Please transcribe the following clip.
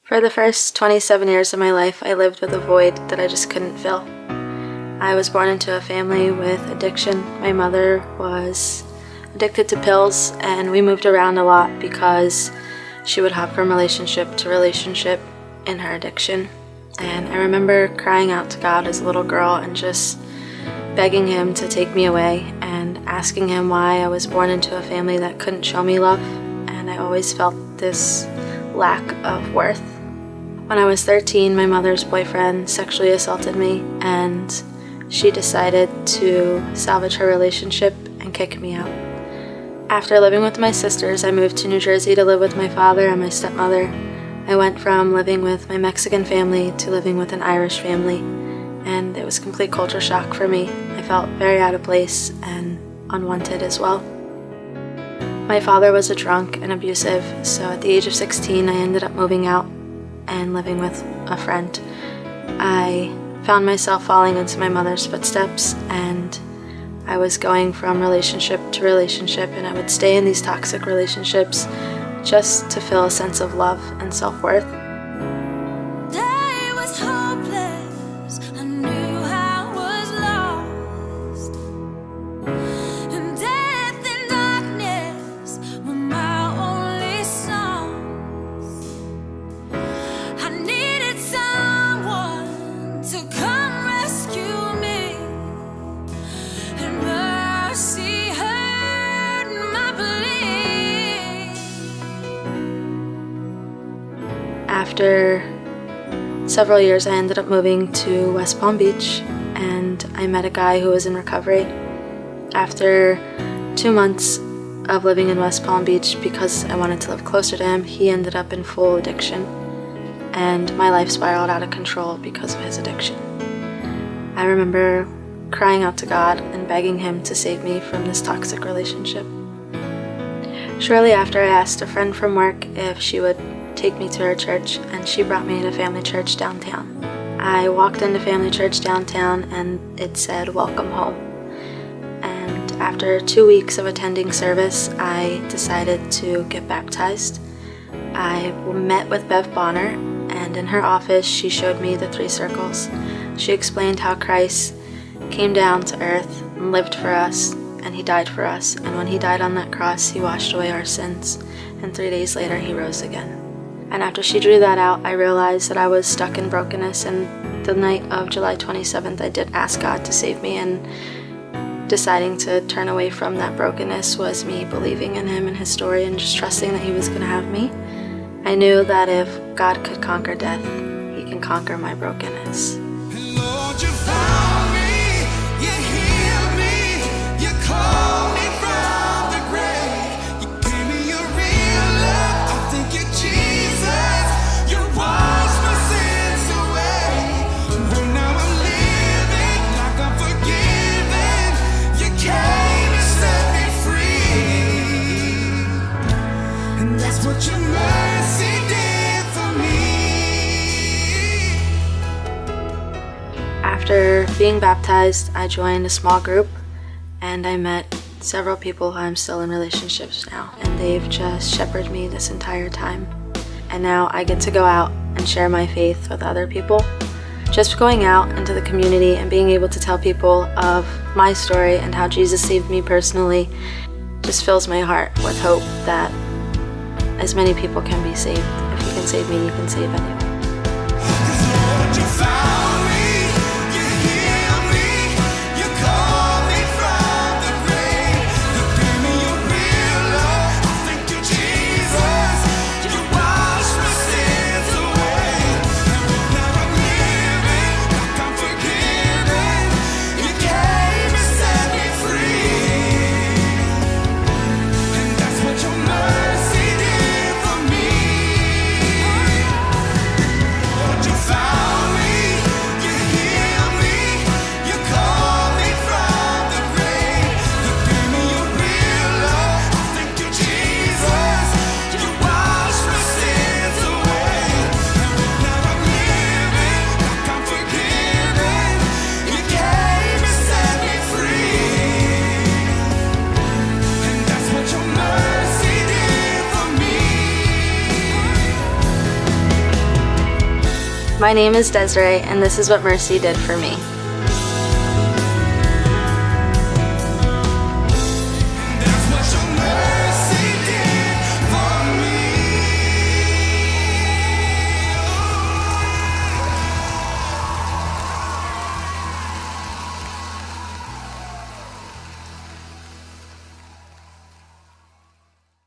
For the first 27 years of my life, I lived with a void that I just couldn't fill. I was born into a family with addiction. My mother was addicted to pills, and we moved around a lot because she would hop from relationship to relationship in her addiction. And I remember crying out to God as a little girl and just begging Him to take me away and asking Him why I was born into a family that couldn't show me love. And I always felt this lack of worth. When I was 13, my mother's boyfriend sexually assaulted me, and she decided to salvage her relationship and kick me out. After living with my sisters, I moved to New Jersey to live with my father and my stepmother. I went from living with my Mexican family to living with an Irish family, and it was a complete culture shock for me. I felt very out of place and unwanted as well. My father was a drunk and abusive, so at the age of 16, I ended up moving out and living with a friend. I found myself falling into my mother's footsteps, and I was going from relationship to relationship, and I would stay in these toxic relationships just to feel a sense of love and self-worth. After several years, I ended up moving to West Palm Beach, and I met a guy who was in recovery. After 2 months of living in West Palm Beach, because I wanted to live closer to him, he ended up in full addiction, and my life spiraled out of control because of his addiction. I remember crying out to God and begging Him to save me from this toxic relationship. Shortly after, I asked a friend from work if she would take me to her church, and she brought me to Family Church downtown. I walked into Family Church downtown, and it said, "Welcome home." And after 2 weeks of attending service, I decided to get baptized. I met with Bev Bonner, and in her office, she showed me the 3 circles. She explained how Christ came down to earth and lived for us, and He died for us. And when He died on that cross, He washed away our sins. And 3 days later, He rose again. And after she drew that out, I realized that I was stuck in brokenness, and the night of July 27th, I did ask God to save me, and deciding to turn away from that brokenness was me believing in Him and His story and just trusting that He was going to have me. I knew that if God could conquer death, He can conquer my brokenness. Lord, you found me, you healed me, you called me from the grave, you gave me your real love, I thank you, Jesus, you washed my sins away, and now I'm living like I'm forgiven, you came and set me free, and that's what your mercy did for me. After being baptized, I joined a small group, and I met several people who I'm still in relationships now, and they've just shepherded me this entire time. And now I get to go out and share my faith with other people. Just going out into the community and being able to tell people of my story and how Jesus saved me personally just fills my heart with hope that as many people can be saved. If He can save me, He can save anyone. Lord, you found me, you healed me, you called me from the grave, you gave me your real love, I thank you, Jesus, you washed my sins away, and now I'm living like I'm forgiven, you came and set me free, and that's what your mercy did for me. Lord, you found me, My name is Desiree, and this is what Mercy did for me.